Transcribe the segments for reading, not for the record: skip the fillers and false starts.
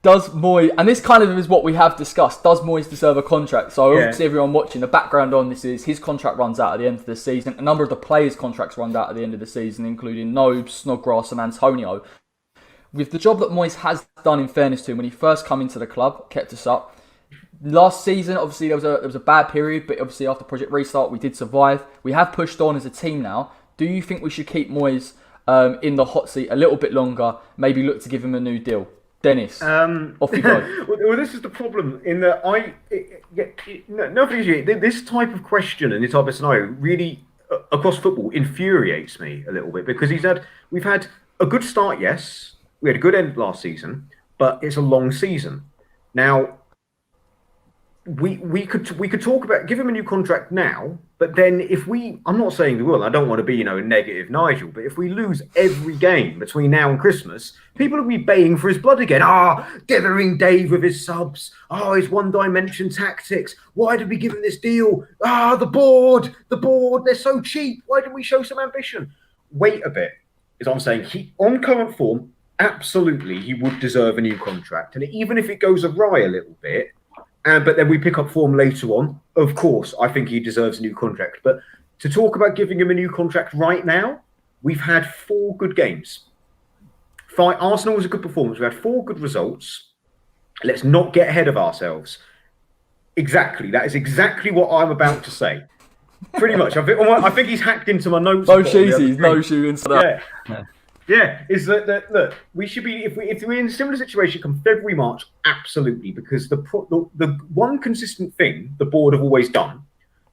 Does Moyes, and this kind of is what we have discussed, does Moyes deserve a contract? So obviously everyone watching, the background on this is his contract runs out at the end of the season. A number of the players' contracts run out at the end of the season, including Nobes, Snodgrass and Antonio. With the job that Moyes has done, in fairness to him, when he first came into the club, kept us up. Last season, obviously, there was a bad period, but obviously after Project Restart, we did survive. We have pushed on as a team now. Do you think we should keep Moyes in the hot seat a little bit longer, maybe look to give him a new deal? Dennis, off you go. Well, this is the problem in that this type of question and this type of scenario really across football infuriates me a little bit because we've had a good start, yes, we had a good end last season, but it's a long season. Now, we could talk about give him a new contract now, but then I'm not saying we will. I don't want to be negative Nigel, but if we lose every game between now and Christmas, people will be baying for his blood again. Dithering Dave with his subs. His one-dimension tactics. Why did we give him this deal? The board, they're so cheap. Why didn't we show some ambition? Wait a bit, is what I'm saying. He on current form, absolutely, he would deserve a new contract, and even if it goes awry a little bit. But then we pick up form later on. Of course, I think he deserves a new contract. But to talk about giving him a new contract right now, we've had 4 good games. Arsenal was a good performance. We had 4 good results. Let's not get ahead of ourselves. Exactly. That is exactly what I'm about to say. Pretty much. I think he's hacked into my notes. No shoesies, no shoes. Yeah, is that look? We should be if we're in a similar situation come February, March, absolutely, because the one consistent thing the board have always done,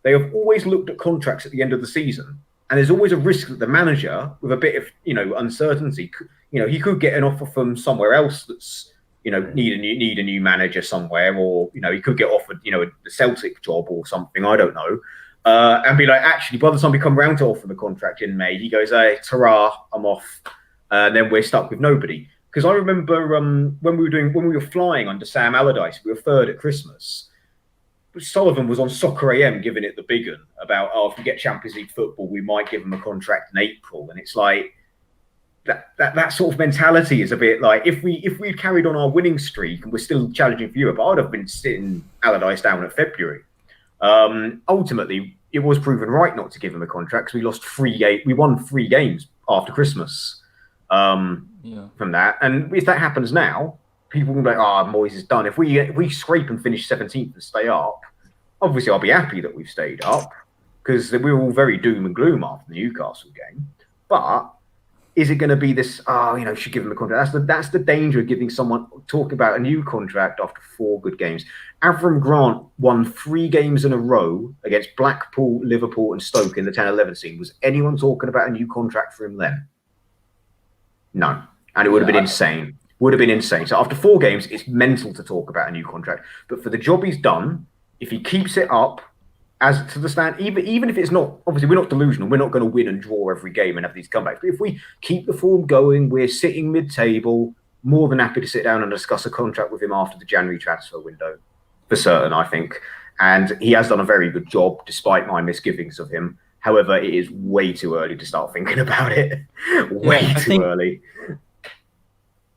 they have always looked at contracts at the end of the season, and there's always a risk that the manager, with a bit of uncertainty, he could get an offer from somewhere else that's need a new manager somewhere, or he could get offered the Celtic job or something, I don't know. And be like, actually, by the time we come round to offer the contract in May, he goes, "Hey, ta-ra, I'm off." And then we're stuck with nobody. Because I remember when we were flying under Sam Allardyce, we were 3rd at Christmas. Sullivan was on Soccer AM giving it the big one about, if we get Champions League football, we might give him a contract in April. And it's like that sort of mentality is a bit like if we'd carried on our winning streak and we're still challenging for Europe, I'd have been sitting Allardyce down at February. Ultimately, it was proven right not to give him a contract because we lost 3 games. We won 3 games after Christmas. From that, and if that happens now, people will be like, Moyes is done. If we scrape and finish 17th and stay up, obviously I'll be happy that we've stayed up because we were all very doom and gloom after the Newcastle game. But is it going to be this? Should give him a contract. That's the danger of giving someone talk about a new contract after 4 good games. Avram Grant won 3 games in a row against Blackpool, Liverpool, and Stoke in the 10-11 scene. Was anyone talking about a new contract for him then? No, and it would have been insane. So after 4 games, it's mental to talk about a new contract. But for the job he's done, if he keeps it up as to the stand, even if it's not, obviously we're not delusional, we're not going to win and draw every game and have these comebacks. But if we keep the form going, we're sitting mid-table, more than happy to sit down and discuss a contract with him after the January transfer window, for certain, I think. And he has done a very good job, despite my misgivings of him. However, it is way too early to start thinking about it. Way too early.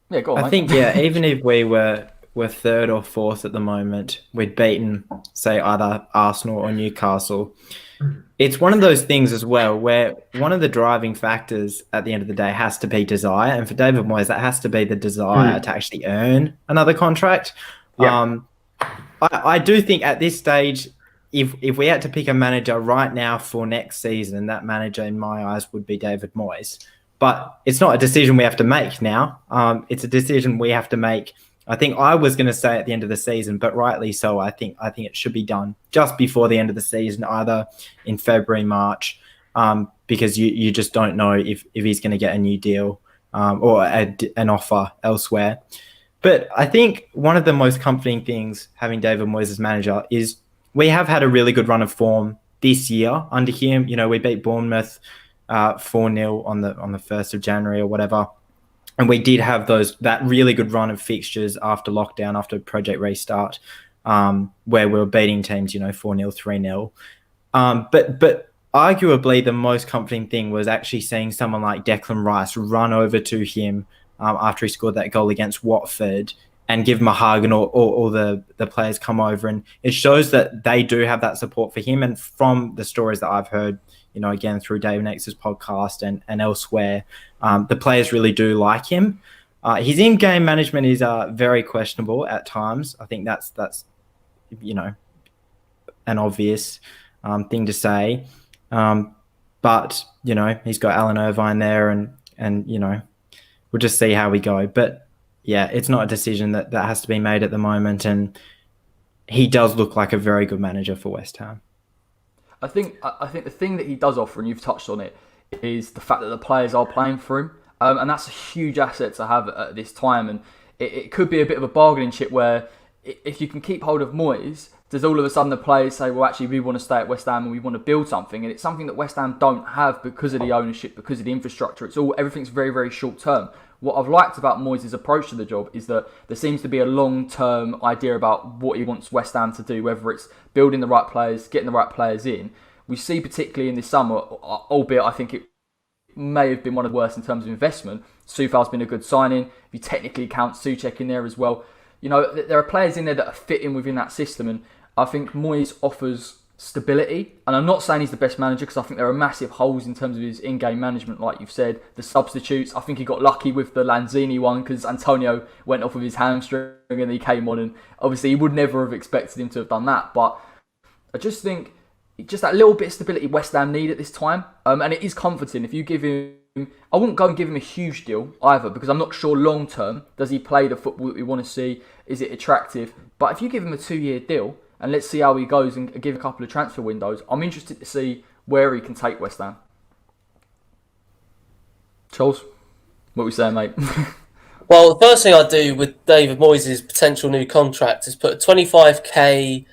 Yeah, go on. I think, even if we were 3rd or 4th at the moment, we'd beaten, say, either Arsenal or Newcastle. It's one of those things as well where one of the driving factors at the end of the day has to be desire. And for David Moyes, that has to be the desire to actually earn another contract. Yeah. I do think at this stage, if we had to pick a manager right now for next season, that manager in my eyes would be David Moyes. But it's not a decision we have to make now. It's a decision we have to make. I think I was going to say at the end of the season, but rightly so. I think it should be done just before the end of the season, either in February, March, because you just don't know if he's going to get a new deal or an offer elsewhere. But I think one of the most comforting things having David Moyes as manager is we have had a really good run of form this year under him. We beat Bournemouth 4-0 on the 1st of January or whatever. And we did have that really good run of fixtures after lockdown, after Project Restart, where we were beating teams, 4-0, 3-0. But arguably the most comforting thing was actually seeing someone like Declan Rice run over to him after he scored that goal against Watford and give him a hug, and all the players come over, and it shows that they do have that support for him. And from the stories that I've heard, again through Dave Nax's podcast and elsewhere, the players really do like him. His in-game management is very questionable at times. I think that's an obvious thing to say, but he's got Alan Irvine there, and we'll just see how we go. But yeah, it's not a decision that has to be made at the moment, and he does look like a very good manager for West Ham. I think the thing that he does offer, and you've touched on it, is the fact that the players are playing for him, and that's a huge asset to have at this time. And it could be a bit of a bargaining chip where if you can keep hold of Moyes, does all of a sudden the players say, well, actually, we want to stay at West Ham and we want to build something, and it's something that West Ham don't have because of the ownership, because of the infrastructure. Everything's very, very short term. What I've liked about Moyes' approach to the job is that there seems to be a long-term idea about what he wants West Ham to do, whether it's building the right players, getting the right players in. We see particularly in this summer, albeit I think it may have been one of the worst in terms of investment, Soufal's been a good signing. If you technically count Souček in there as well, there are players in there that are fitting within that system, and I think Moyes offers stability. And I'm not saying he's the best manager, because I think there are massive holes in terms of his in-game management, like you've said. The substitutes, I think he got lucky with the Lanzini one, because Antonio went off with his hamstring and he came on, and obviously he would never have expected him to have done that. But I just think just that little bit of stability West Ham need at this time, and it is comforting if you give him. I wouldn't go and give him a huge deal either, because I'm not sure long term does he play the football that we want to see. Is it attractive? But if you give him a 2-year deal, and let's see how he goes and give a couple of transfer windows, I'm interested to see where he can take West Ham. Charles, what we saying, mate? Well, the first thing I do with David Moyes' potential new contract is put a 25k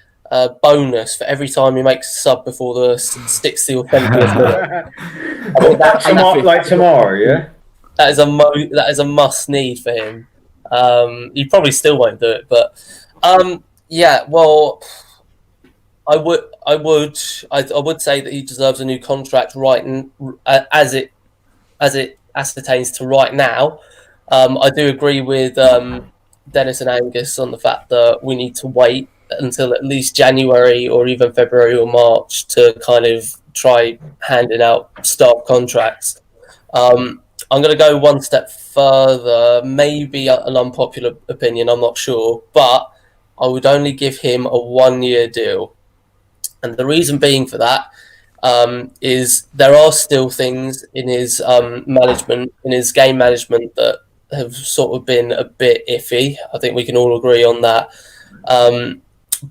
bonus for every time he makes a sub before the 60th or 70th minute. Like tomorrow, yeah? That is a must need for him. He probably still won't do it, but yeah, well, I would say that he deserves a new contract as it ascertains to right now. I do agree with Dennis and Angus on the fact that we need to wait until at least January or even February or March to kind of try handing out staff contracts. I'm going to go one step further, maybe an unpopular opinion, I'm not sure, but I would only give him a 1-year deal. And the reason being for that is there are still things in his management, in his game management, that have sort of been a bit iffy. I think we can all agree on that.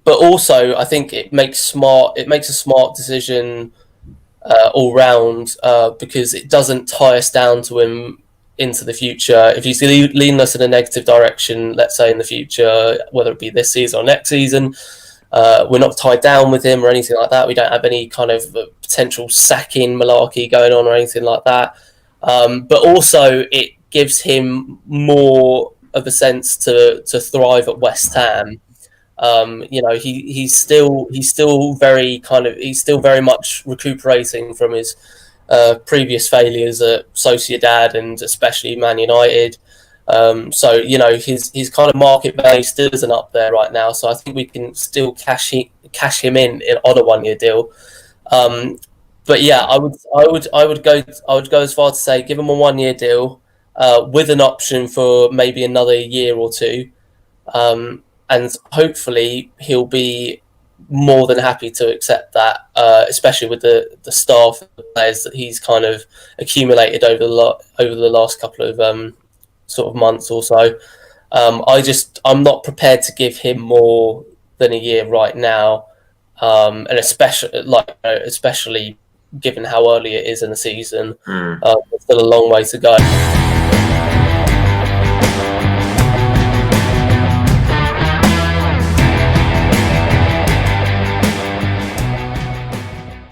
But also, I think it makes a smart decision all round, because it doesn't tie us down to him into the future. If he's leading us in a negative direction, let's say in the future, whether it be this season or next season, we're not tied down with him or anything like that. We don't have any kind of potential sacking malarkey going on or anything like that. But also, it gives him more of a sense to thrive at West Ham. He's still very much recuperating from his previous failures at Sociedad and especially Man United. So his kind of market value still isn't up there right now. So I think we can still cash him in on a 1-year deal. But yeah, I would go as far to say give him a 1-year deal with an option for maybe another year or two. And hopefully he'll be more than happy to accept that, especially with the staff and the players that he's kind of accumulated over the last couple of sort of months or so. I'm not prepared to give him more than a year right now, and especially given how early it is in the season. There's still a long way to go.